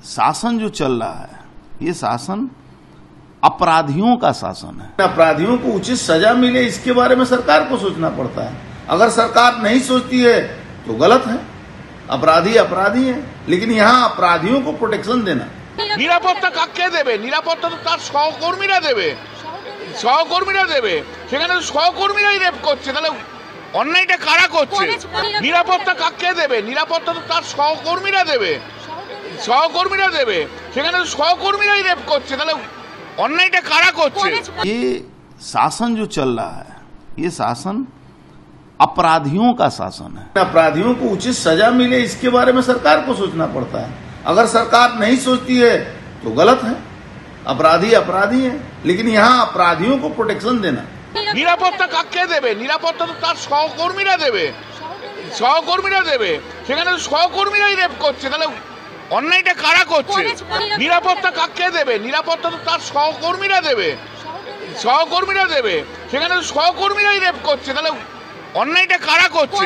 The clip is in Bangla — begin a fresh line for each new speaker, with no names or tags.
शासन जो चल रहा है ये शासन अपराधियों का शासन है।
अपराधियों को उचित सजा मिले इसके बारे में सरकार को सोचना पड़ता है। अगर सरकार नहीं सोचती है तो गलत है। अपराधी अपराधी है, लेकिन यहाँ अपराधियों को प्रोटेक्शन देना।
নিরাপত্তা কাকে দেবে? নিরাপত্তা তো তার সহকর্মীরা দেবে, সহকর্মীরা দেবে। সেখানে সহকর্মীরাই রেপ করছে, তাহলে অন্যায়টা কারা করছে? নিরাপত্তা কাকে দেবে? নিরাপত্তা তো তার সহকর্মীরা দেবে, সহকর্মীরা দেবে। সেখানে সহকর্মীরাই রেপ করছে, তাহলে অন্যায়টা কারা করছে?
ये शासन जो चल रहा है ये शासन अपराधियों का शासन है।
अपराधियों को उचित सजा मिले इसके बारे में सरकार को सोचना पड़ता है। अगर सरकार नहीं सोचती है तो गलत है। अपराधी अपराधी है, लेकिन यहाँ अपराधियों को प्रोटेक्शन देना।
নিরাপত্তা কাকে দেবে? নিরাপত্তা তো তার সহকর্মীরা দেবে, সহকর্মীরা দেবে। সেখানে সহকর্মীরাই রেপ করছে, তাহলে অন্যায়টা কারা করছে? নিরাপত্তা কাকে দেবে? নিরাপত্তা তো তার সহকর্মীরা দেবে, সহকর্মীরা দেবে। সেখানে সহকর্মীরাই রেপ করছে, তাহলে অন্যায়টা কারা করছে?